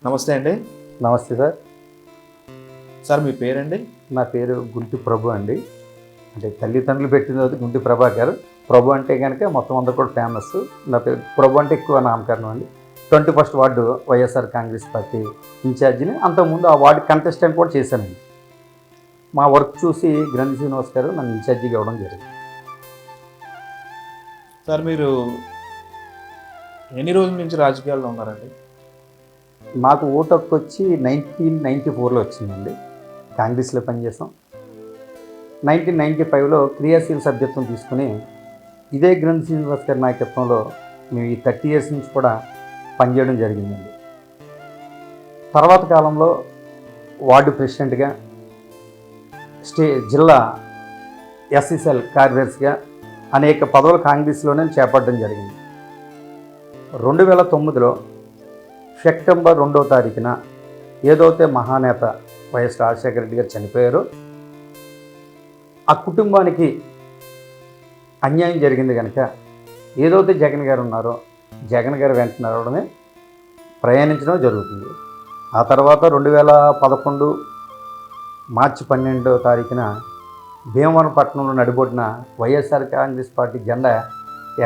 నమస్తే అండి. నమస్తే సార్. సార్ మీ పేరండి? నా పేరు గుంటి ప్రభు అండి. అంటే తల్లిదండ్రులు పెట్టినది గుంటి ప్రభాకర్. ప్రభు అంటే కనుక మొత్తం అందరూ కూడా ఫేమస్. నా పేరు ప్రభు అంటే ఎక్కువ నామకరణం అండి. 21st ward YSR Congress party ఇన్ఛార్జిని. అంతకుముందు ఆ వార్డు కంటెస్టెంట్ కూడా చేశానండి. మా వర్క్ చూసి గ్రంథి శ్రీనివాస్ గారు నన్ను ఇన్ఛార్జిగా ఇవ్వడం జరిగింది. సార్ మీరు ఎన్ని రోజుల నుంచి రాజకీయాల్లో ఉన్నారండి? మాకు ఓటు హక్కు వచ్చి 1994లో వచ్చిందండి. కాంగ్రెస్లో పనిచేసాం. 1995లో క్రియాశీల సభ్యత్వం తీసుకుని ఇదే గ్రంథి శ్రీనివాస్ గారి నాయకత్వంలో మేము ఈ 30 years నుంచి కూడా పనిచేయడం జరిగిందండి. తర్వాత కాలంలో వార్డు ప్రెసిడెంట్గా, జిల్లా ఎస్సీసెల్ కార్యదర్శిగా అనేక పదవులు కాంగ్రెస్లోనే చేపట్టడం జరిగింది. 2009లో సెప్టెంబర్ 2వ తారీఖున ఏదైతే మహానేత వైఎస్ రాజశేఖర రెడ్డి గారు చనిపోయారో ఆ కుటుంబానికి అన్యాయం జరిగింది కనుక ఏదైతే జగన్ గారు ఉన్నారో జగన్ గారు వెంట నడవడమే ప్రయాణించడం జరుగుతుంది. ఆ తర్వాత 2011 మార్చి 12వ తారీఖున భీమవరం పట్టణంలో నడిబొడ్డిన వైఎస్ఆర్ కాంగ్రెస్ పార్టీ జెండా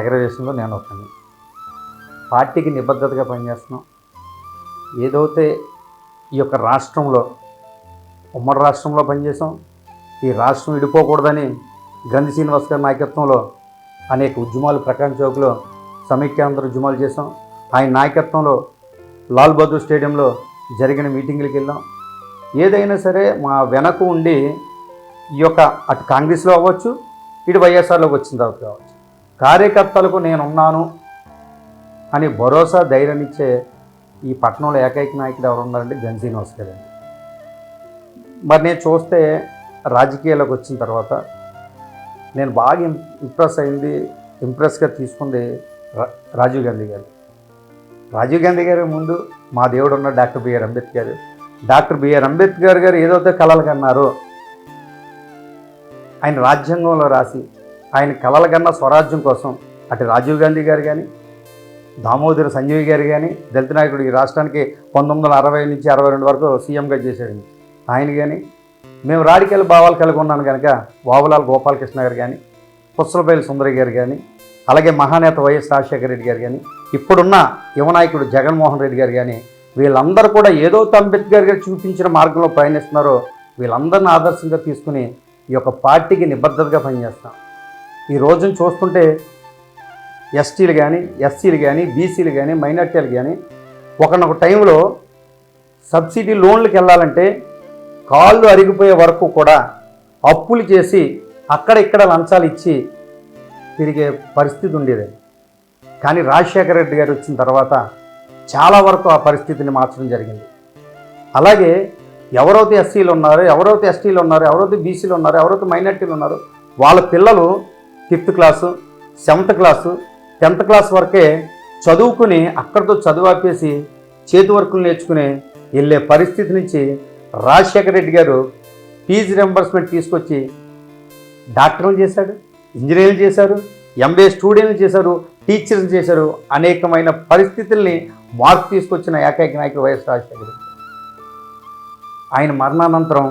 ఎగరవేశంలో నేను ఒకని. పార్టీకి నిబద్ధతగా పనిచేస్తున్నాం. ఏదైతే ఈ యొక్క రాష్ట్రంలో ఉమ్మడి రాష్ట్రంలో పనిచేసాం. ఈ రాష్ట్రం విడిపోకూడదని గ్రంథి శ్రీనివాస్ గారి నాయకత్వంలో అనేక ఉద్యమాలు ప్రకాశం చౌక్లో సమైక్యాంధ్ర ఉద్యమాలు చేసాం. ఆయన నాయకత్వంలో లాల్ బహదూర్ స్టేడియంలో జరిగిన మీటింగులకు వెళ్ళాం. ఏదైనా సరే మా వెనక ఉండి ఈ యొక్క అటు కాంగ్రెస్లో అవ్వచ్చు, ఇటు వైఎస్ఆర్లోకి వచ్చిన తర్వాత కావచ్చు, కార్యకర్తలకు నేనున్నాను అని భరోసా ధైర్యాన్నిచ్చే ఈ పట్టణంలో ఏకైక నాయకుడు ఎవరు ఉన్నారంటే గ్రంథి శ్రీనివాస్ గారండి. మరి నేను చూస్తే రాజకీయాల్లోకి వచ్చిన తర్వాత నేను బాగా ఇంప్రెస్గా తీసుకుంది రాజీవ్ గాంధీ గారు. రాజీవ్ గాంధీ గారి ముందు మా దేవుడు ఉన్న doctor B R Ambedkar. Doctor B R Ambedkar గారు ఏదైతే కలలు కన్నారో ఆయన రాజ్యాంగంలో రాసి ఆయన కలలు కన్న స్వరాజ్యం కోసం అటు రాజీవ్ గాంధీ గారు కానీ, దామోదర సంజయ్ గారు కానీ, దళిత నాయకుడు ఈ రాష్ట్రానికి 1960 నుంచి 62 వరకు సీఎంగా చేశాడండి ఆయన కానీ, మేము రాడికల్ భావాలు కలిగి ఉన్నాను కనుక వావులాల గోపాలకృష్ణ గారు కానీ, పుచ్చలపల్లి సుందరి గారు కానీ, అలాగే మహానేత వైఎస్ రాజశేఖర రెడ్డి గారు కానీ, ఇప్పుడున్న యువనాయకుడు జగన్మోహన్ రెడ్డి గారు కానీ, వీళ్ళందరూ కూడా ఏదో అంబేద్కర్ గారు చూపించిన మార్గంలో ప్రయాణిస్తున్నారో వీళ్ళందరిని ఆదర్శంగా తీసుకుని ఈ యొక్క పార్టీకి నిబద్ధతగా పనిచేస్తాం. ఈ రోజును చూస్తుంటే ఎస్టీలు కానీ, ఎస్సీలు కానీ, బీసీలు కానీ, మైనార్టీలు కానీ ఒకనొక టైంలో సబ్సిడీ లోన్లకు వెళ్ళాలంటే కాళ్ళు అరిగిపోయే వరకు కూడా అప్పులు చేసి అక్కడ ఇక్కడ లంచాలు ఇచ్చి తిరిగే పరిస్థితి ఉండేది. కానీ రాజశేఖర రెడ్డి గారు వచ్చిన తర్వాత చాలా వరకు ఆ పరిస్థితిని మార్చడం జరిగింది. అలాగే ఎవరైతే ఎస్సీలు ఉన్నారో, ఎవరైతే ఎస్టీలు ఉన్నారో, ఎవరైతే బీసీలు ఉన్నారో, ఎవరైతే మైనార్టీలు ఉన్నారో వాళ్ళ పిల్లలు 5th class, 7th class, 10th class వరకే చదువుకుని అక్కడితో చదువు ఆపేసి చేతి వర్కులు నేర్చుకుని వెళ్ళే పరిస్థితి నుంచి రాజశేఖర రెడ్డి గారు ఫీజు రింబర్స్మెంట్ తీసుకొచ్చి డాక్టర్లు చేశాడు, ఇంజనీర్లు చేశారు, MBA స్టూడెంట్లు చేశారు, టీచర్లు చేశారు. అనేకమైన పరిస్థితుల్ని మార్పు తీసుకొచ్చిన ఏకైక నాయకుడు వైఎస్ రాజశేఖర రెడ్డి. ఆయన మరణానంతరం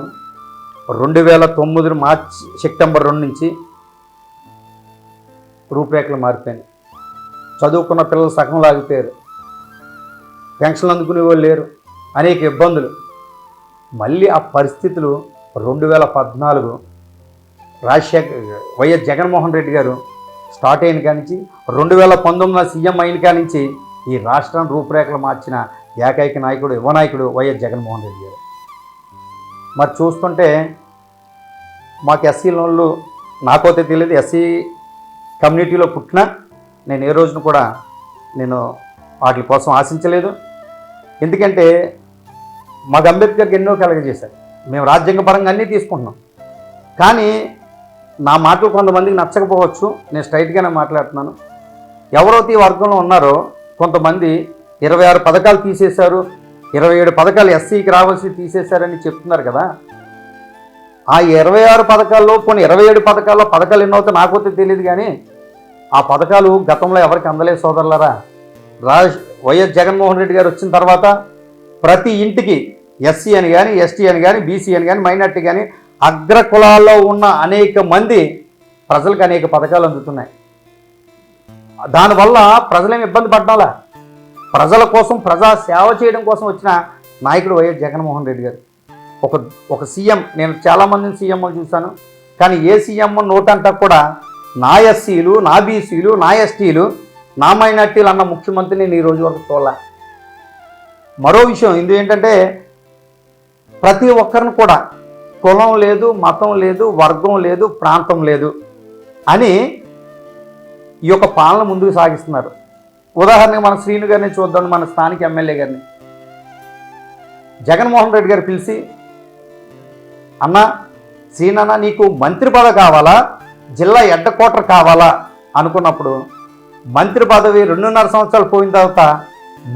2009 సెప్టెంబర్ 2 నుంచి రూపురేఖలు మారిపోయినాయి. చదువుకున్న పిల్లలు సగం లాగిపోయారు, పెన్షన్లు అందుకునే వాళ్ళు లేరు, అనేక ఇబ్బందులు. మళ్ళీ ఆ పరిస్థితులు 2014 వైఎస్ జగన్మోహన్ రెడ్డి గారు స్టార్ట్ అయిన కానించి 2019 సీఎం అయిన కానించి ఈ రాష్ట్రాన్ని రూపురేఖలు మార్చిన ఏకైక నాయకుడు యువనాయకుడు వైఎస్ జగన్మోహన్ రెడ్డి గారు. మరి చూస్తుంటే మాకు ఎస్సీ లోన్లు నాకైతే తెలియదు, ఎస్సీ కమ్యూనిటీలో పుట్టినా నేను ఏ రోజున కూడా వాటి కోసం ఆశించలేదు. ఎందుకంటే మాకు అంబేద్కర్కి ఎన్నో కలగజేశారు. మేము రాజ్యాంగపరంగా అన్నీ తీసుకుంటున్నాం. కానీ నా మాటలు కొంతమందికి నచ్చకపోవచ్చు, నేను స్ట్రైట్గానే మాట్లాడుతున్నాను. ఎవరైతే ఈ వర్గంలో ఉన్నారో కొంతమంది 26 పథకాలు తీసేశారు, 27 పథకాలు ఎస్సీకి రావాల్సి తీసేశారని చెప్తున్నారు కదా. ఆ 26 పథకాల్లో కొన్ని 27 పథకాల్లో పథకాలు ఎన్నవుతో నాకైతే తెలియదు. కానీ ఆ పథకాలు గతంలో ఎవరికి అందలేదు సోదరులారా. వైఎస్ జగన్మోహన్ రెడ్డి గారు వచ్చిన తర్వాత ప్రతి ఇంటికి ఎస్సీ అని కానీ, ఎస్టీ అని కానీ, బీసీ అని కానీ, మైనార్టీ కానీ అగ్ర కులాల్లో ఉన్న అనేక మంది ప్రజలకు అనేక పథకాలు అందుతున్నాయి. దానివల్ల ప్రజలేమి ఇబ్బంది పడ్డాలా. ప్రజల కోసం, ప్రజా సేవ చేయడం కోసం వచ్చిన నాయకుడు వైఎస్ జగన్మోహన్ రెడ్డి గారు. ఒక సీఎం, నేను చాలామందిని సీఎంలు చూశాను, కానీ ఏ సీఎం నోటంతా కూడా నా ఎస్సీలు, నా బీసీలు, నా ఎస్టీలు, నా మైనార్టీలు అన్న ముఖ్యమంత్రిని నేను ఈ రోజు వరకు చూడాల. మరో విషయం ఇందు ఏంటంటే ప్రతి ఒక్కరిని కూడా కులం లేదు, మతం లేదు, వర్గం లేదు, ప్రాంతం లేదు అని ఈ యొక్క పాలన ముందుకు సాగిస్తున్నారు. ఉదాహరణకి మన శ్రీను గారిని చూద్దాం, మన స్థానిక ఎమ్మెల్యే గారిని. జగన్మోహన్ రెడ్డి గారు పిలిచి, అన్న శ్రీనన్న నీకు మంత్రి పదవి కావాలా, జిల్లా హెడ్ క్వార్టర్ కావాలా అనుకున్నప్పుడు మంత్రి పదవి 2.5 సంవత్సరాలు పోయిన తర్వాత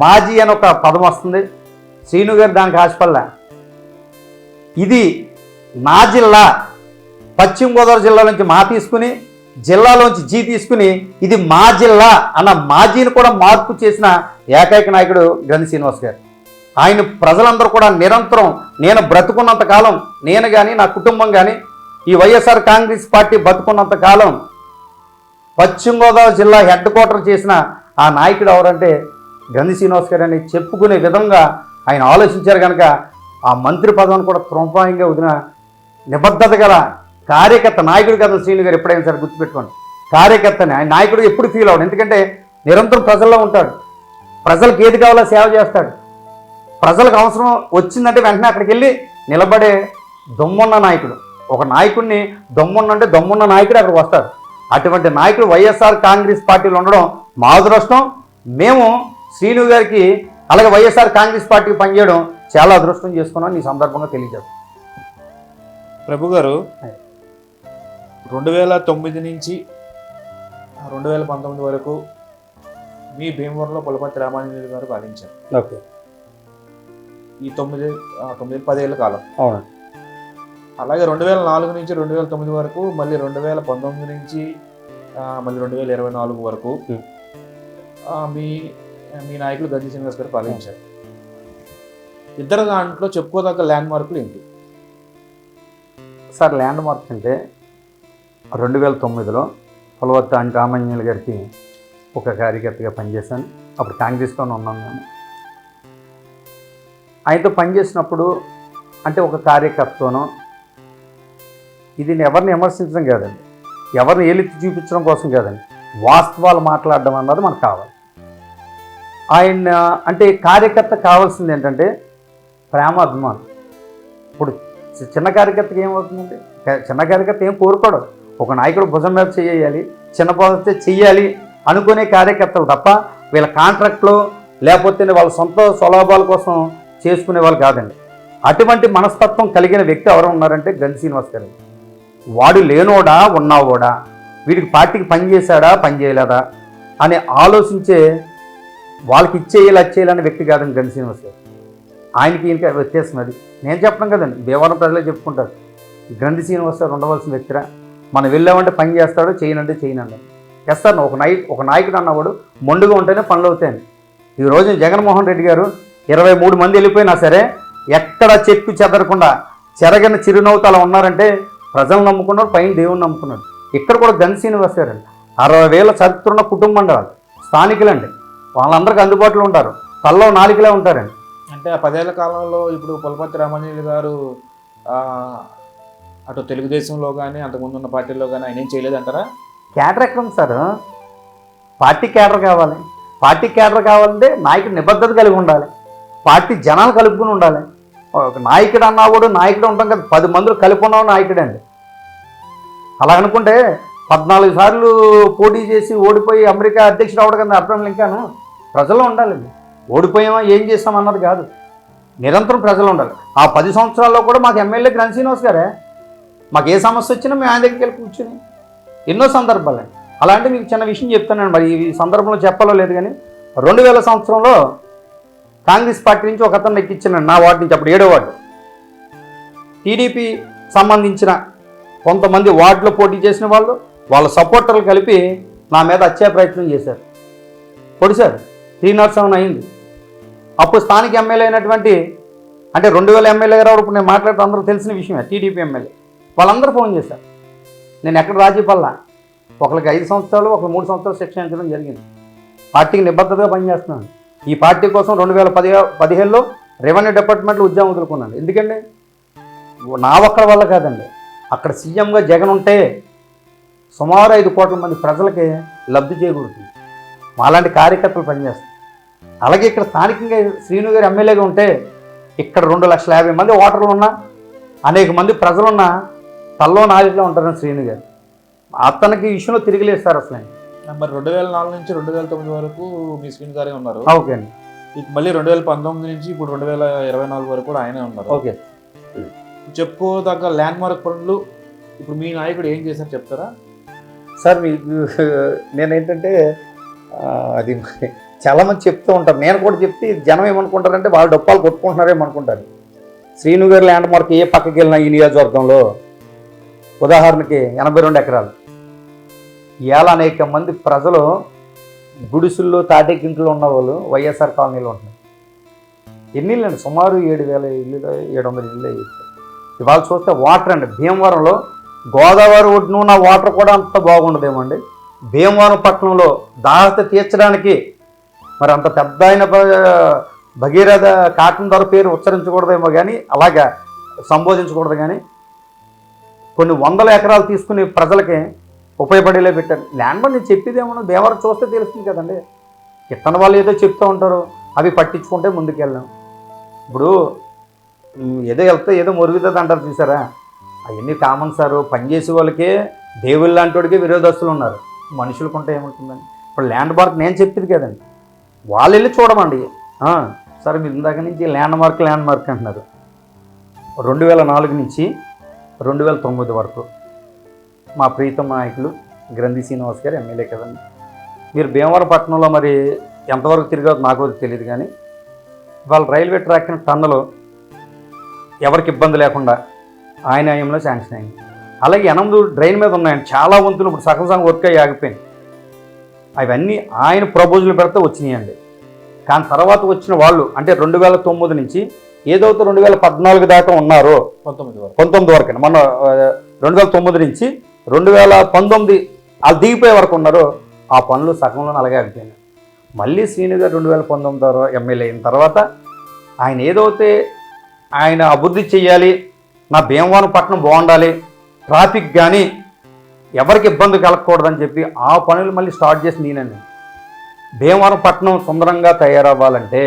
మాజీ అని ఒక పదం వస్తుంది. శ్రీను గారు దానికి ఆశపడలే. ఇది నా జిల్లా, పశ్చిమ గోదావరి జిల్లా నుంచి మా తీసుకుని, జిల్లాలోంచి జీ తీసుకుని ఇది మా జిల్లా అన్న మాజీని కూడా మార్పు చేసిన ఏకైక నాయకుడు గ్రంథి శ్రీనివాస్ గారు. ఆయన ప్రజలందరూ కూడా నిరంతరం నేను బ్రతుకున్నంత కాలం, నేను కానీ నా కుటుంబం కానీ ఈ వైఎస్ఆర్ కాంగ్రెస్ పార్టీ బతుకున్నంత కాలం పశ్చిమ గోదావరి జిల్లా హెడ్ క్వార్టర్ చేసిన ఆ నాయకుడు ఎవరంటే గ్రంథి శ్రీనివాస్ గారు అని చెప్పుకునే విధంగా ఆయన ఆలోచించారు. కనుక ఆ మంత్రి పదవిని కూడా తృణప్రాయంగా వదిలిన నిబద్ధత గల కార్యకర్త నాయకుడు కదా శ్రీను గారు. ఎప్పుడైనా సరే గుర్తుపెట్టుకోండి, కార్యకర్తని. ఆయన నాయకుడు ఎప్పుడు ఫీల్ అవ్వడు, ఎందుకంటే నిరంతరం ప్రజల్లో ఉంటాడు, ప్రజలకు ఏది కావాలో సేవ చేస్తాడు. ప్రజలకు అవసరం వచ్చిందంటే వెంటనే అక్కడికి వెళ్ళి నిలబడే దమ్మున్న నాయకుడు. ఒక నాయకుడిని దమ్మున్నంటే దమ్మున్న నాయకుడు అక్కడికి వస్తాడు. అటువంటి నాయకుడు వైఎస్ఆర్ కాంగ్రెస్ పార్టీలో ఉండడం మా అదృష్టం. మేము శ్రీను గారికి అలాగే వైఎస్ఆర్ కాంగ్రెస్ పార్టీకి పనిచేయడం చాలా అదృష్టం చేసుకున్నాం. ఈ సందర్భంగా తెలియజేస్తాం. ప్రభు గారు 2009 నుంచి 2019 వరకు మీ భీమవరంలో పులపర్తి రామాంజనేయులు గారు పాలించారు. ఓకే. ఈ 10 ఏళ్ళ కాలం. అవును. అలాగే 2004 నుంచి 2009 వరకు, మళ్ళీ 2019 నుంచి మళ్ళీ 2024 వరకు మీ నాయకులు గ్రంథి శ్రీనివాస్ గారు పాలించారు. ఇద్దరు దాంట్లో చెప్పుకోదగ్గ ల్యాండ్ మార్కులు ఏంటి సార్? ల్యాండ్ మార్క్స్ అంటే 2009లో పులపర్తి రామాంజనేయులు గారికి ఒక కార్యకర్తగా పనిచేశాను. అప్పుడు కాంగ్రెస్లోనే ఉన్నాను నేను. ఆయనతో పనిచేసినప్పుడు అంటే ఒక కార్యకర్తనో, ఇది ఎవరిని విమర్శించడం కాదండి, ఎవరిని ఏలెత్తి చూపించడం కోసం కాదండి, వాస్తవాలు మాట్లాడడం అన్నది మనకు కావాలి. ఆయన అంటే కార్యకర్త కావాల్సింది ఏంటంటే ప్రేమాభిమానం. ఇప్పుడు చిన్న కార్యకర్తకి ఏమవుతుందంటే, చిన్న కార్యకర్త ఏం కోరుకోడు, ఒక నాయకుడు భుజం మీద చేయాలి, చిన్న పదవి చెయ్యాలి అనుకునే కార్యకర్తలు తప్ప వీళ్ళ కాంట్రాక్ట్లో లేకపోతే వాళ్ళ సొంత స్వలాభాల కోసం చేసుకునే వాళ్ళు కాదండి. అటువంటి మనస్తత్వం కలిగిన వ్యక్తి ఎవరు ఉన్నారంటే గ్రంథి శ్రీనివాస్ గారు. వాడు లేనోడా ఉన్నావోడా, వీడికి పార్టీకి పనిచేశాడా పని చేయలేదా అని ఆలోచించే, వాళ్ళకి ఇచ్చేయాలి అచ్చేయాలనే వ్యక్తి కాదండి గ్రంథి శ్రీనివాస్ గారు. ఆయనకి ఈయనకి వ్యత్యాసం అది నేను చెప్పడం కదండి, భీమవరం ప్రజలే చెప్పుకుంటారు. గ్రంథి శ్రీనివాస్ గారు ఉండవలసిన వ్యక్తిరా. మనం వెళ్ళామంటే పని చేస్తాడు, చేయనంటే చేయనండి చేస్తాను. ఒక నాయకుడు అన్నవాడు మొండుగా ఉంటేనే పనులు అవుతాయండి. ఈరోజు జగన్మోహన్ రెడ్డి గారు 23 మంది వెళ్ళిపోయినా సరే ఎక్కడ చెక్కు చెదరకుండా చెరగని చిరునవ్వుతో అలా ఉన్నారంటే ప్రజలు నమ్ముకున్నాడు, పైన దేవుని నమ్ముకున్నాడు. ఇక్కడ కూడా గ్రంథి శ్రీనివాస్ గారండి 60,000 చరిత్ర ఉన్న కుటుంబం అండి, వాళ్ళు స్థానికులండి, వాళ్ళందరికీ అందుబాటులో ఉంటారు, తల్లో నాలుగులే ఉంటారండి. అంటే ఆ 10 ఏళ్ల కాలంలో ఇప్పుడు పులపర్తి రామాంజనేయులు గారు అటు తెలుగుదేశంలో కానీ అంతకుముందు ఉన్న పార్టీల్లో కానీ ఆయన ఏం చేయలేదంటారా? క్యాడర్ ఎక్కడ ఉంది సార్? పార్టీ క్యాడర్ కావాలి. పార్టీ క్యాడర్ కావాలంటే నాయకుడు నిబద్ధత కలిగి ఉండాలి, పార్టీ జనాలు కలుపుకుని ఉండాలి. ఒక నాయకుడు అన్నా కూడా నాయకుడు ఉంటాం కదా, 10 మందిలో కలిపి ఉన్నావు నాయకుడు అండి. అలా అనుకుంటే 14 సార్లు పోటీ చేసి ఓడిపోయి అమెరికా అధ్యక్షుడు అవడం కదా అర్థం. ఇంకాను ప్రజల్లో ఉండాలండి. ఓడిపోయామా ఏం చేస్తామన్నది కాదు, నిరంతరం ప్రజలు ఉండాలి. ఆ 10 సంవత్సరాల్లో కూడా మాకు ఎమ్మెల్యే గ్రంథి శ్రీనివాస్ గారే. మాకు ఏ సమస్య వచ్చినా మేము ఆయన దగ్గరికి వెళ్ళి కూర్చుని ఎన్నో సందర్భాలు. అలాంటి మీకు చిన్న విషయం చెప్తానండి, మరి ఈ సందర్భంలో చెప్పాలో లేదు కానీ 2000 సంవత్సరంలో కాంగ్రెస్ పార్టీ నుంచి ఒక అతను ఎక్కించానండి నా వార్డు నుంచి. అప్పుడు 7వ వార్డు టీడీపీ సంబంధించిన కొంతమంది వార్డులో పోటీ చేసిన వాళ్ళు వాళ్ళ సపోర్టర్లు కలిపి నా మీద హత్యా ప్రయత్నం చేశారు, పొడిశారు. 307 అయింది. అప్పుడు స్థానిక ఎమ్మెల్యే అయినటువంటి అంటే 2000 ఎమ్మెల్యే గారు ఇప్పుడు నేను మాట్లాడుతూ అందరూ తెలిసిన విషయమే, టీడీపీ ఎమ్మెల్యే వాళ్ళందరూ ఫోన్ చేశారు. నేను ఎక్కడ రాజీ పల్లా, ఒకరికి 5 సంవత్సరాలు ఒకరికి 3 సంవత్సరాలు శిక్ష విధించడం జరిగింది. పార్టీకి నిబద్ధతగా పనిచేస్తున్నాను. ఈ పార్టీ కోసం 2015లో రెవెన్యూ డిపార్ట్మెంట్లో ఉద్యోగం వదులుకున్నాను. ఎందుకండి నా ఒక్కడి వల్ల కాదండి, అక్కడ సీఎంగా జగన్ ఉంటే సుమారు 5 కోట్ల మంది ప్రజలకి లబ్ధి చేకూరుతుంది. మాలాంటి కార్యకర్తలు పనిచేస్తారు. అలాగే ఇక్కడ స్థానికంగా శ్రీను గారు ఎమ్మెల్యేగా ఉంటే ఇక్కడ 2,50,000 మంది ఓటర్లు ఉన్నా, అనేక మంది ప్రజలున్నా తల్లో నాలుగులో ఉంటారని శ్రీను గారు. అతనికి ఈ విషయంలో తిరిగిలేదు సార్ అసలు. మరి 2004 నుంచి 2009 వరకు మీ శ్రీను గారే ఉన్నారు. ఓకే అండి. మళ్ళీ 2019 నుంచి ఇప్పుడు 2024 వరకు కూడా ఆయనే ఉన్నారు. ఓకే. చెప్పుకోదగ్గ ల్యాండ్ మార్క్ పనులు ఇప్పుడు మీ నాయకుడు ఏం చేశారు చెప్తారా? సార్ మీకు నేనేంటంటే అది చాలామంది చెప్తూ ఉంటారు, నేను కూడా చెప్తే జనం ఏమనుకుంటారంటే వాళ్ళు డొప్పాలు కొట్టుకుంటున్నారేమనుకుంటారు. శ్రీను గారి ల్యాండ్ మార్క్ ఏ పక్కకి వెళ్ళినా ఈ నియోజకవర్గంలో ఉదాహరణకి 82 ఎకరాలు. ఇవాళ అనేక మంది ప్రజలు గుడిసుల్లో తాటేకింట్లో ఉన్న వాళ్ళు వైఎస్ఆర్ కాలనీలో ఉంటున్నారు. ఎన్ని ఇల్లు అండి, సుమారు 7,000 ఇల్లు, 700 ఇల్లు అయ్యాయి. ఇవాళ చూస్తే వాటర్ అండి, భీమవరంలో గోదావరి ఒడ్డున ఉన్న వాటర్ కూడా అంత బాగుండదేమండి. భీమవరం పట్టణంలో దాహత తీర్చడానికి మరి అంత పెద్ద అయిన భగీరథ కాటన్ ధర పేరు ఉచ్చరించకూడదేమో కానీ, అలాగా సంబోధించకూడదు కానీ, కొన్ని 100 ఎకరాలు తీసుకుని ప్రజలకి ఉపయోగపడేలా పెట్టారు. ల్యాండ్ మార్క్ నేను చెప్పేది ఏమన్నా భీమవరం చూస్తే తెలుస్తుంది కదండి. ఇతన వాళ్ళు ఏదో చెప్తూ ఉంటారు, అవి పట్టించుకుంటే ముందుకెళ్ళాం. ఇప్పుడు ఏదో వెళ్తే ఏదో మురుగుతుంది అంటారు చూసారా, అవన్నీ కామన్ సార్. పనిచేసే వాళ్ళకే దేవుళ్ళ లాంటి వాడికి విరోధస్తులు ఉన్నారు, మనుషులకుంటే ఏముంటుందండి. ఇప్పుడు ల్యాండ్ మార్క్ నేను చెప్పేది కదండి, వాళ్ళు వెళ్ళి చూడమండి. సరే మీరు ఇందాక నుంచి ల్యాండ్ మార్క్ అంటున్నారు. 2004 నుంచి 2009 వరకు మా ప్రీతం నాయకులు గ్రంథి శ్రీనివాస్ గారు ఎమ్మెల్యే కదండి. మీరు భీమవరం పట్టణంలో మరి ఎంతవరకు తిరిగారో నాకు తెలియదు కానీ, వాళ్ళ రైల్వే ట్రాక్ టన్నులు ఎవరికి ఇబ్బంది లేకుండా ఆయన హయాంలో శాంక్షన్ అయింది. అలాగే 8 డ్రైన్ మీద ఉన్నాయండి, చాలా వంతులు ఇప్పుడు సగం వర్క్ అయ్యి ఆగిపోయింది. అవన్నీ ఆయన ప్రపోజల్ పెడితే వచ్చినాయండి. కానీ తర్వాత వచ్చిన వాళ్ళు అంటే 2009 నుంచి ఏదైతే 2014 దాకా ఉన్నారో 19 వరకు అండి, మన 2009 నుంచి 2019 వాళ్ళు దిగిపోయే వరకు ఉన్నారో ఆ పనులు సగంలో అలాగే ఆగిపోయినాయి. మళ్ళీ శ్రీను గారు 2019 ఎమ్మెల్యే అయిన తర్వాత ఆయన ఏదైతే ఆయన అభివృద్ధి చేయాలి, నా భీమవరం పట్టణం బాగుండాలి, ట్రాఫిక్ కానీ ఎవరికి ఇబ్బంది కలగకూడదని చెప్పి ఆ పనులు మళ్ళీ స్టార్ట్ చేసి నేనండి. భీమవరం పట్టణం సుందరంగా తయారవ్వాలంటే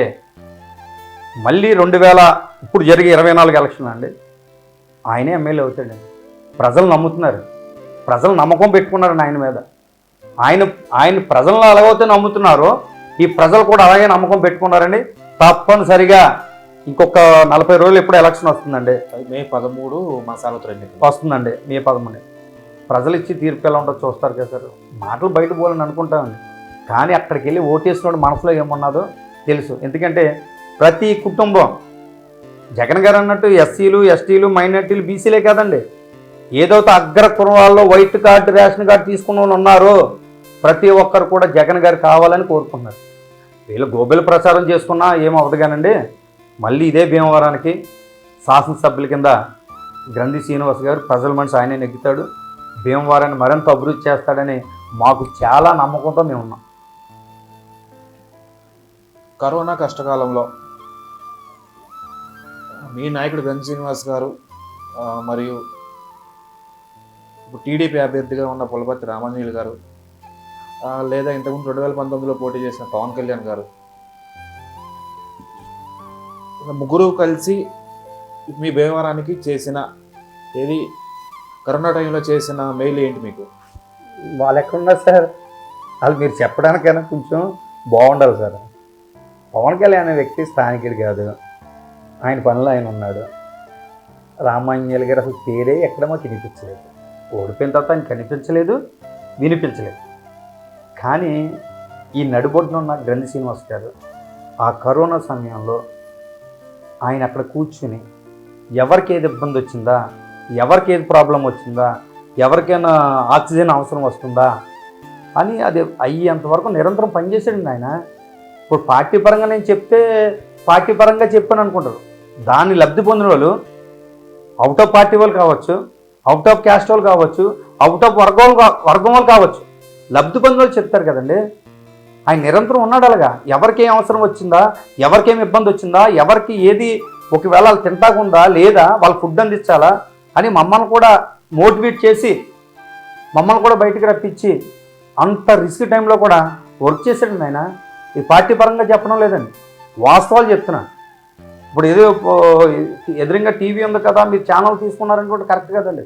మళ్ళీ ఇప్పుడు జరిగే 24 ఎలక్షన్ అండి ఆయనే ఎమ్మెల్యే అవుతాడండి. ప్రజలు నమ్ముతున్నారు, ప్రజలు నమ్మకం పెట్టుకున్నారండి ఆయన మీద. ఆయన ప్రజలను ఎలాగైతే నమ్ముతున్నారో ఈ ప్రజలు కూడా అలాగే నమ్మకం పెట్టుకున్నారండి. తప్పనిసరిగా ఇంకొక 40 రోజులు ఎప్పుడు ఎలక్షన్ వస్తుందండి, మే 13 మా సార్వత్రిక వస్తుందండి. మే 13 ప్రజలు ఇచ్చి తీర్పు ఎలా ఉంటుందో చూస్తారు కదా సార్. మాటలు బయట పోవాలని అనుకుంటామండి, కానీ అక్కడికి వెళ్ళి ఓటేసినోడు మనసులో ఏమన్నదో తెలుసు. ఎందుకంటే ప్రతి కుటుంబం జగన్ గారు అన్నట్టు ఎస్సీలు, ఎస్టీలు, మైనార్టీలు, బీసీలే కాదండి, ఏదైతే అగ్ర కుర్రాల్లో వైట్ కార్డు, రేషన్ కార్డు తీసుకున్న వాళ్ళు ఉన్నారో ప్రతి ఒక్కరు కూడా జగన్ గారు కావాలని కోరుకున్నారు. వీళ్ళు గోబెల్ ప్రచారం చేసుకున్నా ఏమవదు కానండి. మళ్ళీ ఇదే భీమవరానికి శాసనసభ్యుల కింద గ్రంథి శ్రీనివాస్ గారు ప్రజల మనిషి ఆయనే నెగ్గుతాడు, భీమవరాన్ని మరింత అభివృద్ధి చేస్తాడని మాకు చాలా నమ్మకంతో మేము ఉన్నాం. కరోనా కష్టకాలంలో మీ నాయకుడు గ్రంథి శ్రీనివాస్ గారు మరియు ఇప్పుడు టీడీపీ అభ్యర్థిగా ఉన్న పులపర్తి రామాంజనేయులు గారు, లేదా ఇంతకుముందు 2019లో పోటీ చేసిన పవన్ కళ్యాణ్ గారు, ముగ్గురు కలిసి మీ భీమవరానికి చేసిన ఏది కరోనా టైంలో చేసిన మెయిల్ ఏంటి మీకు? వాళ్ళు ఎక్కడున్నారు సార్, వాళ్ళు మీరు చెప్పడానికైనా కొంచెం బాగుండాలి సార్. పవన్ కళ్యాణ్ అనే వ్యక్తి స్థానికుడు కాదు, ఆయన పనులు ఆయన ఉన్నాడు. రామాంజనేయులు గారు అసలు పేరే ఎక్కడ మాకు వినిపించలేదు, ఓడిపోయిన తర్వాత ఆయన కనిపించలేదు, వినిపించలేదు. కానీ ఈ నడిబొడ్డున ఉన్న గ్రంథి శ్రీనివాస్ గారు ఆ కరోనా సమయంలో ఆయన అక్కడ కూర్చుని ఎవరికి ఏది ఇబ్బంది వచ్చిందా, ఎవరికి ఏది ప్రాబ్లం వచ్చిందా, ఎవరికైనా ఆక్సిజన్ అవసరం వస్తుందా అని అది అయ్యేంతవరకు నిరంతరం పనిచేసాడండి ఆయన. ఇప్పుడు పార్టీ పరంగా నేను చెప్తే పార్టీ పరంగా చెప్పాను అనుకుంటారు. దాన్ని లబ్ధి పొందిన వాళ్ళు అవుట్ ఆఫ్ పార్టీ వాళ్ళు కావచ్చు, అవుట్ ఆఫ్ క్యాస్ట్ వాళ్ళు కావచ్చు, అవుట్ ఆఫ్ వర్గం వాళ్ళు కావచ్చు, లబ్ధి పొందిన వాళ్ళు చెప్తారు కదండి. ఆయన నిరంతరం ఉన్నాడు అలాగా. ఎవరికి ఏం అవసరం వచ్చిందా, ఎవరికేం ఇబ్బంది వచ్చిందా, ఎవరికి ఏది ఒకవేళ వాళ్ళు తింటాకుందా లేదా, వాళ్ళ ఫుడ్ అందించాలా అని మమ్మల్ని కూడా మోటివేట్ చేసి మమ్మల్ని కూడా బయటికి రప్పించి అంత రిస్క్ టైంలో కూడా వర్క్ చేశాడండి ఆయన. ఈ పార్టీ పరంగా చెప్పడం లేదండి, వాస్తవాలు చెప్తున్నాను. ఇప్పుడు ఏదో ఎదురుగా టీవీ ఉంది కదా మీరు ఛానల్ తీసుకున్నారనుకుంటే కరెక్ట్ కదండి.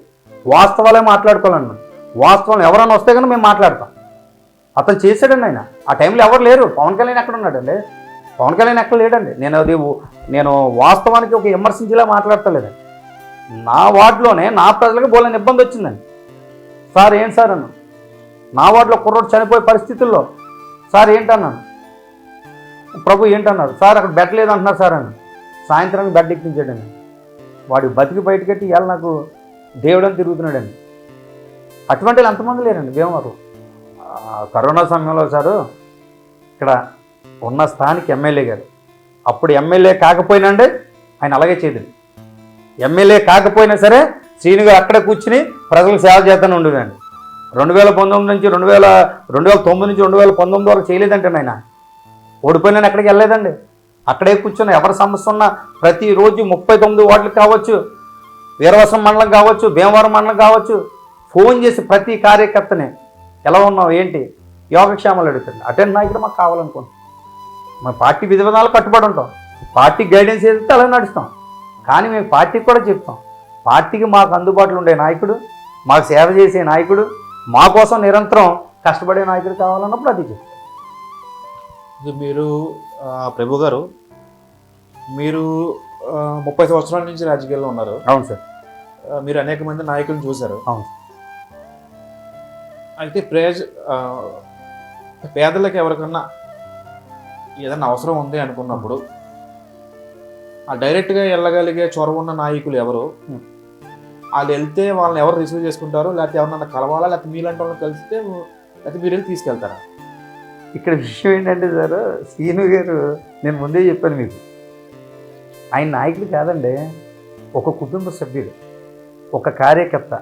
వాస్తవాలే మాట్లాడుకోవాలన్నాను. వాస్తవం ఎవరైనా వస్తే కానీ మేము మాట్లాడతాం. అతను చేశాడండి ఆయన. ఆ టైంలో ఎవరు లేరు. పవన్ కళ్యాణ్ ఎక్కడ ఉన్నాడండి? పవన్ కళ్యాణ్ ఎక్కడ లేడండి. నేను వాస్తవానికి ఒక విమర్శించేలా మాట్లాడతలేదండి. నా వార్డులోనే నా ప్రజలకు బోలని ఇబ్బంది వచ్చిందండి. సార్ ఏంటి సార్ అన్నాను. నా వార్డులో కుర్రోడు చనిపోయే పరిస్థితుల్లో సార్ ఏంటన్నాను. ప్రభు ఏంటన్నారు. సార్ అక్కడ బెడ్ లేదంటున్నారు సార్ అన్నాను. సాయంత్రానికి బెడ్ ఎక్కించాడండి. వాడు బతికి బయటకెట్టి ఇవాళ నాకు దేవుడని తిరుగుతున్నాడండి. అటువంటి వాళ్ళు ఎంతమంది లేరండి భీమవరం. కరోనా సమయంలో సారు ఇక్కడ ఉన్న స్థానిక ఎమ్మెల్యే గారు, అప్పుడు ఎమ్మెల్యే కాకపోయినండి ఆయన అలాగే చేయదండి. ఎమ్మెల్యే కాకపోయినా సరే శ్రీను గారు అక్కడ కూర్చుని ప్రజలకు సేవ చేస్తూనే ఉండేదండి. 2019 నుంచి 2009 నుంచి 2019 వరకు చేయలేదంటే ఆయన ఓడిపోయినా ఎక్కడికి వెళ్ళలేదండి. అక్కడే కూర్చొని ఎవరి సమస్య ఉన్నా ప్రతిరోజు 39 వార్డులు కావచ్చు, వీరవసం మండలం కావచ్చు, భీమవరం మండలం కావచ్చు, ఫోన్ చేసి ప్రతి కార్యకర్తని ఎలా ఉన్నావు ఏంటి యోగక్షేమాలు అడుగుతుంది. అటెండ్ నాయకుడు మాకు కావాలనుకుంటాం. మా పార్టీ విధి విధానాలు కట్టుబడి ఉంటాం. పార్టీ గైడెన్స్ ఏదైతే అలా నడుస్తాం. కానీ మేము పార్టీకి కూడా చెప్తాం, పార్టీకి మాకు అందుబాటులో ఉండే నాయకుడు, మాకు సేవ చేసే నాయకుడు, మా కోసం నిరంతరం కష్టపడే నాయకుడు కావాలన్నప్పుడు అది చెప్తాం. మీరు ప్రభు గారు, మీరు 30 సంవత్సరాల నుంచి రాజకీయాల్లో ఉన్నారు. అవును సార్. మీరు అనేక మంది నాయకులను చూశారు. అవును. అయితే పేదలకు ఎవరికన్నా ఏదన్నా అవసరం ఉంది అనుకున్నప్పుడు డైరెక్ట్గా వెళ్ళగలిగే చొరవ ఉన్న నాయకులు ఎవరు? వాళ్ళు వెళ్తే వాళ్ళని ఎవరు రిసీవ్ చేసుకుంటారు? లేకపోతే ఎవరన్నా కలవాలా, లేకపోతే మీలాంటి వాళ్ళని కలిస్తే లేకపోతే మీరు వెళ్ళి తీసుకెళ్తారా? ఇక్కడ విషయం ఏంటంటే సార్, శ్రీను గారు నేను ముందే చెప్పాను మీకు, ఆయన నాయకుడు కాదండి, ఒక కుటుంబ సభ్యుడు, ఒక కార్యకర్త,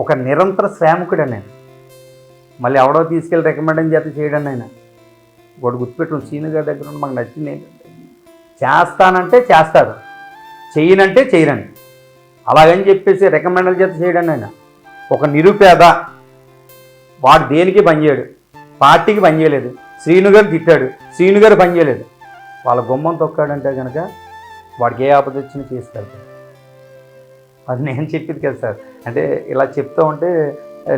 ఒక నిరంతర శ్రామికుడు అని ఆయన. మళ్ళీ ఎవడో తీసుకెళ్ళి రికమెండ్ చేత చేయడం ఆయన. వాడు గుర్తుపెట్టుకుని శ్రీను గారి దగ్గర ఉండి మాకు నచ్చింది ఏంటంటే చేస్తానంటే చేస్తారు, చేయనంటే చేయరండి. అలాగని చెప్పేసి రికమెండల్ చేత చేయడం ఆయన. ఒక నిరుపేద, వాడు దేనికి పనిచేయడు, పార్టీకి పనిచేయలేదు, శ్రీను గారు తిట్టాడు, శ్రీను గారు పనిచేయలేదు, వాళ్ళ గుమ్మం తొక్కాడంటే కనుక వాడికి ఏ ఆపద వచ్చినా తీసుకెళ్తాడు. అది నేను చెప్పింది కదా సార్. అంటే ఇలా చెప్తూ ఉంటే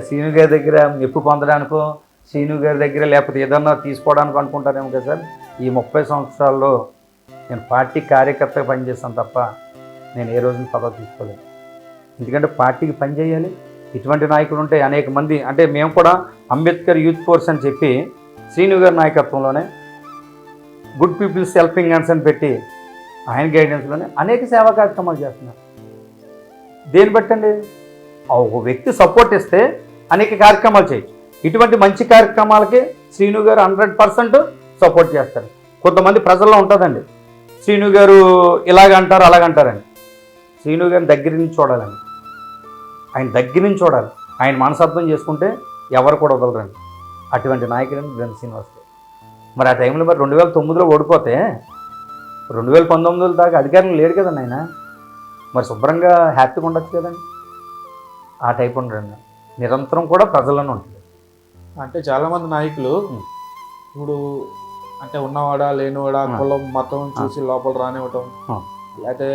శ్రీను గారి దగ్గర మెప్పు పొందడానికో, శ్రీను గారి దగ్గర లేకపోతే ఏదన్నా తీసుకోవడానికి అనుకుంటారేమో కదా సార్. ఈ 30 సంవత్సరాల్లో నేను పార్టీ కార్యకర్తగా పనిచేస్తాను తప్ప నేను ఏ రోజున పదవి తీసుకోలేదు. ఎందుకంటే పార్టీకి పనిచేయాలి. ఇటువంటి నాయకులు ఉంటే అనేక మంది, అంటే మేము కూడా అంబేద్కర్ యూత్ ఫోర్స్ అని చెప్పి శ్రీను గారి నాయకత్వంలోనే గుడ్ పీపుల్స్ హెల్పింగ్ హ్యాండ్స్ అని పెట్టి ఆయన గైడెన్స్లోనే అనేక సేవా కార్యక్రమాలు చేస్తున్నారు. దేని బట్టండి, ఒక వ్యక్తి సపోర్ట్ ఇస్తే అనేక కార్యక్రమాలు చేయొచ్చు. ఇటువంటి మంచి కార్యక్రమాలకి శ్రీను గారు 100% సపోర్ట్ చేస్తారు. కొంతమంది ప్రజల్లో ఉంటుందండి, శ్రీను గారు ఇలాగంటారు అలాగంటారండి. శ్రీను గారిని దగ్గర నుంచి చూడాలండి, ఆయన దగ్గర నుంచి చూడాలి. ఆయన మనసర్థం చేసుకుంటే ఎవరు కూడా వదలరండి. అటువంటి నాయకుడు గంధ శ్రీనివాస్ గారు. మరి ఆ టైంలో మరి 2009లో ఓడిపోతే 2019 దాకా అధికారం లేడు కదండి ఆయన. మరి శుభ్రంగా హ్యాపీగా ఉండొచ్చు కదండి. ఆ టైప్ ఉండరండి, నిరంతరం కూడా ప్రజల్లోనే ఉంటుంది. అంటే చాలామంది నాయకులు ఇప్పుడు అంటే ఉన్నవాడా లేనివాడా కులం మతం చూసి లోపల రానివ్వటం, లేకపోతే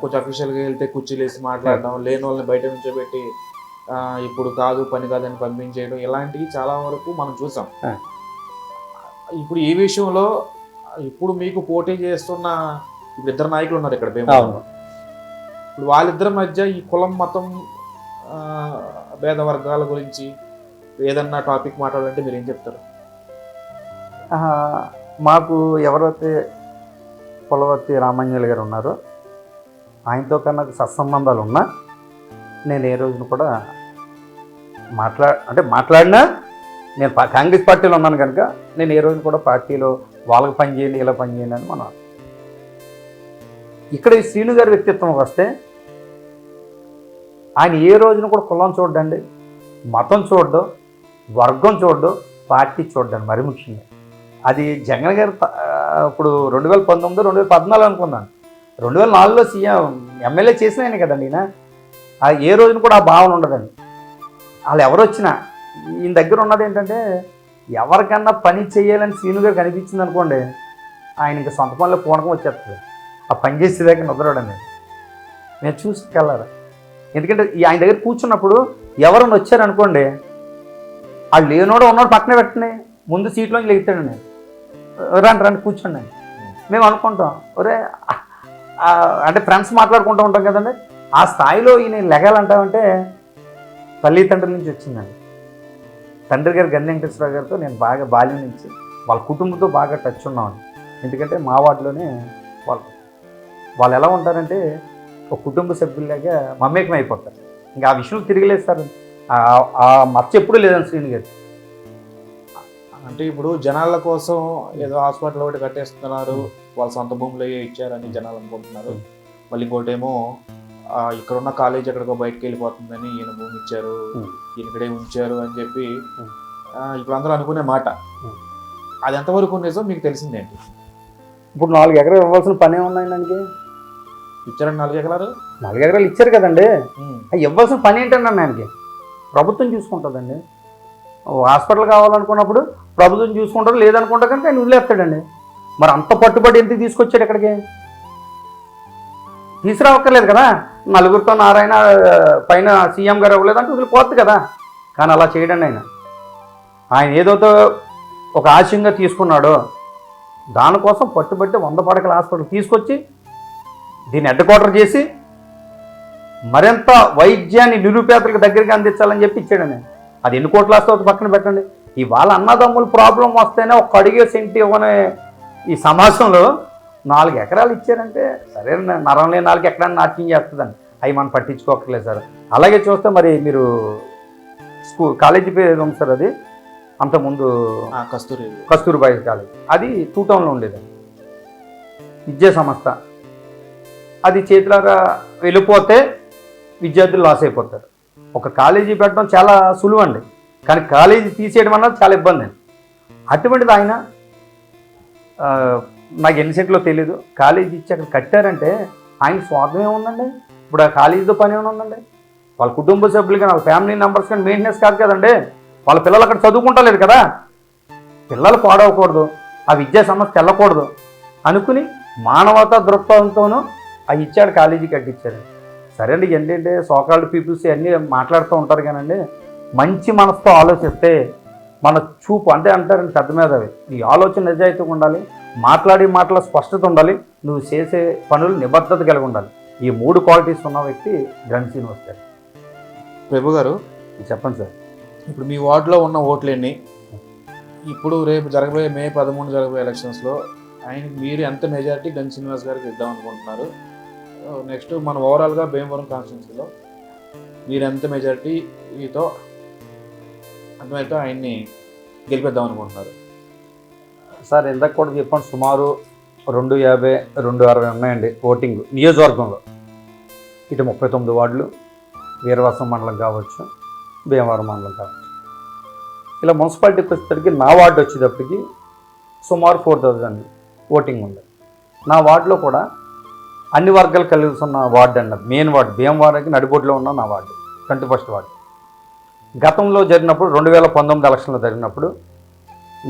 కొంచెం అఫీషియల్గా వెళ్తే కుర్చీలు వేసి మాట్లాడడం, లేని వాళ్ళని బయట నుంచోబెట్టి ఇప్పుడు కాదు పని కాదని పంపించేయడం, ఇలాంటివి చాలా వరకు మనం చూసాం. ఇప్పుడు ఈ విషయంలో ఇప్పుడు మీకు పోటీ చేస్తున్న ఇద్దరు నాయకులు ఉన్నారు ఇక్కడ భీమవరంలో. ఇప్పుడు వాళ్ళిద్దరి మధ్య ఈ కులం మతం భేద వర్గాల గురించి ఏదన్నా టాపిక్ మాట్లాడాలంటే మీరు ఏం చెప్తారు? మాకు ఎవరైతే పొలవర్తి రామాంజలి గారు ఉన్నారో ఆయనతో కన్నా సత్సంబంధాలు ఉన్నా నేను ఏ రోజున కూడా మాట్లాడినా నేను కాంగ్రెస్ పార్టీలో ఉన్నాను కనుక నేను ఏ రోజున కూడా పార్టీలో వాళ్ళకి పనిచేయండి ఇలా పనిచేయండి అని మనం ఇక్కడ ఈ శ్రీను గారి వ్యక్తిత్వం వస్తే ఆయన ఏ రోజున కూడా కులం చూడండి, మతం చూడడం, వర్గం చూడడం, పార్టీ చూడండి. మరి ముఖ్యంగా అది జగన్ గారు ఇప్పుడు 2019, 2014 అనుకున్నాను. 2004లో సీఎం ఎమ్మెల్యే చేసిన ఆయన కదండి ఈయన. ఏ రోజున కూడా ఆ భావన ఉండదండి. వాళ్ళు ఎవరు వచ్చినా ఈయన దగ్గర ఉన్నది ఏంటంటే ఎవరికన్నా పని చేయాలని శ్రీను గారికి అనిపించింది అనుకోండి, ఆయన ఇంకా సొంత పనులు పూనకం వచ్చేస్తుంది. ఆ పని చేసేదాకా నిద్రడండి. నేను చూసుకెళ్ళారు. ఎందుకంటే ఆయన దగ్గర కూర్చున్నప్పుడు ఎవరైనా వచ్చారనుకోండి, వాళ్ళు లేనోడు ఉన్నాడు పక్కనే పెట్టండి, ముందు సీట్లోంచి లెగుతాడండి. రండి రండి కూర్చోండి అని మేము అనుకుంటాం. ఒరే అంటే ఫ్రెండ్స్ మాట్లాడుకుంటూ ఉంటాం కదండి. ఆ స్థాయిలో ఈయన లెగాలంటామంటే తల్లిదండ్రుల నుంచి వచ్చిందండి. తండ్రి గారు గంధి వెంకటేశ్వరరావు గారితో నేను బాగా బాల్యం నుంచి వాళ్ళ కుటుంబంతో బాగా టచ్ ఉన్నామండి. ఎందుకంటే మా వార్డులోనే వాళ్ళు ఎలా ఉంటారంటే ఒక కుటుంబ సభ్యులాగా మమేకం అయిపోతారు. ఇంకా ఆ విషయంలో తిరిగిలేదు సార్. ఆ మచ్చ ఎప్పుడూ లేదండి శ్రీను గారు. అంటే ఇప్పుడు జనాల కోసం ఏదో హాస్పిటల్ ఒకటి కట్టేస్తున్నారు, వాళ్ళ సొంత భూములు ఇచ్చారని జనాలు అనుకుంటున్నారు. మళ్ళీ ఇంకోటేమో ఇక్కడ ఉన్న కాలేజ్ ఎక్కడికో బయటకు వెళ్ళిపోతుందని ఈయన భూమి ఇచ్చారు, ఈయన ఇక్కడే ఉంచారు అని చెప్పి ఇప్పుడు అందరూ అనుకునే మాట. అది ఎంతవరకు నిజం మీకు తెలిసిందేంటి? ఇప్పుడు 4 ఎకరాలు ఇవ్వాల్సిన పని ఏమున్నాయి దానికి? ఇచ్చారండి 4 ఎకరాలు. 4 ఎకరాలు ఇచ్చారు కదండి. ఇవ్వాల్సిన పని ఏంటండి ఆయనకి? ప్రభుత్వం చూసుకుంటుందండి. హాస్పిటల్ కావాలనుకున్నప్పుడు ప్రభుత్వం చూసుకుంటారు, లేదనుకుంటా కనుక ఆయన వదిలేస్తాడండి. మరి అంత పట్టుబడి ఎందుకు తీసుకొచ్చాడు ఇక్కడికి? తీసుకురావక్కర్లేదు కదా. నలుగురితో నారాయణ పైన సీఎం గారు ఇవ్వలేదంటే వదిలిపోద్ది కదా. కానీ అలా చేయడండి ఆయన ఏదోతో ఒక ఆశయంగా తీసుకున్నాడో దానికోసం పట్టుబట్టి 100 పడకల హాస్పిటల్ తీసుకొచ్చి దీన్ని హెడ్ క్వార్టర్ చేసి మరింత వైద్యాన్ని నిరుపేదలకు దగ్గరికి అందించాలని చెప్పి ఇచ్చాడండి. అది ఎన్ని కోట్ల ఆస్తో పక్కన పెట్టండి. ఇవాళ అన్నదమ్ములు ప్రాబ్లం వస్తేనే ఒక అడిగే సెంటి ఇవ్వనే ఈ సమాజంలో 4 ఎకరాలు ఇచ్చారంటే సరే, నరం లేని 4 ఎకరాన్ని నాట్యం చేస్తుందండి. అవి మనం పట్టించుకోకర్లేదు సార్. అలాగే చూస్తే మరి మీరు కాలేజీ పేరు ఉంది సార్, అది అంతకుముందు కస్తూరిబాయి కాలేజ్, అది 2 టౌన్లో ఉండేదండి. విద్యా సంస్థ అది చేతులారా వెళ్ళిపోతే విద్యార్థులు లాస్ అయిపోతారు. ఒక కాలేజీ పెట్టడం చాలా సులువండి, కానీ కాలేజీ తీసేయడం అన్నది చాలా ఇబ్బంది అండి. అటువంటిది ఆయన నాకు ఎన్ని సెంట్లో తెలీదు కాలేజీ ఇచ్చి అక్కడ కట్టారంటే ఆయన స్వార్థం ఏముందండి? ఇప్పుడు ఆ కాలేజీతో పని ఏమైనా ఉందండి? వాళ్ళ కుటుంబ సభ్యులు కానీ వాళ్ళ ఫ్యామిలీ మెంబర్స్ కానీ మెయింటెనెన్స్ కాదు కదండి. వాళ్ళ పిల్లలు అక్కడ చదువుకుంటలేదు కదా. పిల్లలు పాడవకూడదు, ఆ విద్యా సమస్య వెళ్ళకూడదు అనుకుని మానవతా దృక్పథంతోనూ అవి ఇచ్చాడు, కాలేజీ కట్టించాడు. సరే అండి, ఏంటంటే సోకాల్డ్ పీపుల్స్ అన్నీ మాట్లాడుతూ ఉంటారు కానండి, మంచి మనసుతో ఆలోచిస్తే మన చూపు అంటే అంటారండి పెద్ద మేధావి, నీ ఆలోచన నిజాయితీగా ఉండాలి, మాటల స్పష్టత ఉండాలి, నువ్వు చేసే పనులు నిబద్ధత కలిగి ఉండాలి. ఈ 3 క్వాలిటీస్ ఉన్న వ్యక్తి గంధి శ్రీనివాస్ గారు. ప్రభు గారు చెప్పండి సార్. ఇప్పుడు మీ వార్డులో ఉన్న ఓట్లన్నీ ఇప్పుడు రేపు జరగబోయే May 13 జరగబోయే ఎలక్షన్స్లో ఆయనకి మీరు ఎంత మెజారిటీ గంధి శ్రీనివాస్ గారికి ఇద్దాం అనుకుంటున్నారు? నెక్స్ట్ మన ఓవరాల్గా భీమవరం కాన్స్టిట్యున్సీలో మీరు ఎంత మెజారిటీతో అంతమైతే ఆయన్ని గెలిపిద్దాం అనుకుంటున్నారు? సార్ ఇందాక కూడా చెప్పండి, సుమారు 250, 260 ఉన్నాయండి ఓటింగ్ నియోజకవర్గంలో. ఇటు 39 వార్డులు, వీరవాసం మండలం కావచ్చు, భీమవరం మండలం కావచ్చు. ఇలా మున్సిపాలిటీకి వచ్చేసరికి నా వార్డు వచ్చేటప్పటికి సుమారు 4000 ఓటింగ్ ఉంది. నా వార్డులో కూడా అన్ని వర్గాలు కలిసి ఉన్న వార్డు అన్నది మెయిన్ వార్డు, భీమవరానికి నడిబొడ్లో ఉన్న నా వార్డు 21st వార్డు. గతంలో జరిగినప్పుడు 2019 ఎలక్షన్లో జరిగినప్పుడు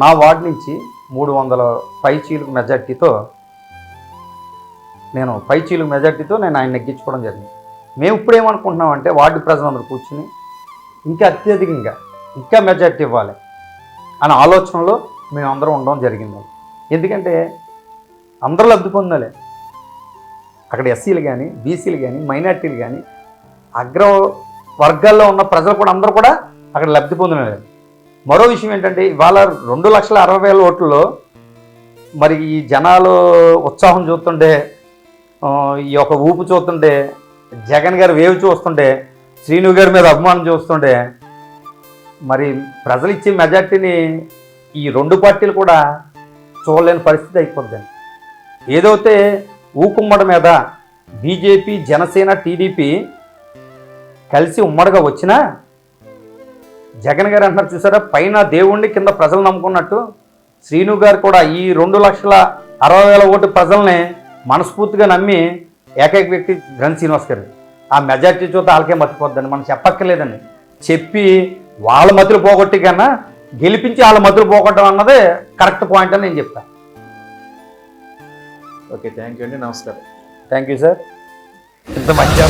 నా వార్డు నుంచి 300 పైచీలకు మెజార్టీతో నేను ఆయన నెగ్గించుకోవడం జరిగింది. మేము ఇప్పుడు ఏమనుకుంటున్నామంటే వార్డు ప్రజలందరూ కూర్చుని ఇంకా అత్యధికంగా ఇంకా మెజార్టీ ఇవ్వాలి అనే ఆలోచనలో మేము అందరం ఉండడం జరిగింది. ఎందుకంటే అందరూ లబ్ధి పొందాలి. అక్కడ ఎస్సీలు కానీ, బీసీలు కానీ, మైనార్టీలు కానీ, అగ్ర వర్గాల్లో ఉన్న ప్రజలు కూడా అందరూ కూడా అక్కడ లబ్ధి పొందినారు. మరో విషయం ఏంటంటే ఇవాళ 2,60,000 ఓట్లలో మరి ఈ జనాలు ఉత్సాహం చూస్తుంటే, ఈ యొక్క ఊపు చూస్తుంటే, జగన్ గారు వేవ్ చూస్తుంటే, శ్రీను గారి మీద అభిమానం చూస్తుంటే, మరి ప్రజలు ఇచ్చే మెజార్టీని ఈ 2 పార్టీలు కూడా చూడలేని పరిస్థితి అయిపోద్దండి. ఏదైతే ఊకుమ్మడి మీద బీజేపీ, జనసేన, టీడీపీ కలిసి ఉమ్మడిగా వచ్చినా జగన్ గారు అంటున్నారు చూసారా, పైన దేవుణ్ణి కింద ప్రజలు నమ్ముకున్నట్టు శ్రీను గారు కూడా ఈ 2,60,000 ఓటు ప్రజల్ని మనస్ఫూర్తిగా నమ్మి ఏకైక వ్యక్తి గన్ శ్రీనివాస్ గారు. ఆ మెజార్టీ చూస్తే వాళ్ళకే మతిపోద్దండి, మనం చెప్పక్కర్లేదండి. చెప్పి వాళ్ళ మతులు పోగొట్టి కన్నా గెలిపించి వాళ్ళ మతులు పోగొట్టడం అన్నదే కరెక్ట్ పాయింట్ అని నేను చెప్తాను. ఓకే, థ్యాంక్ యూ అండి, నమస్కారం. థ్యాంక్ యూ సార్, ఇంత మంచిగా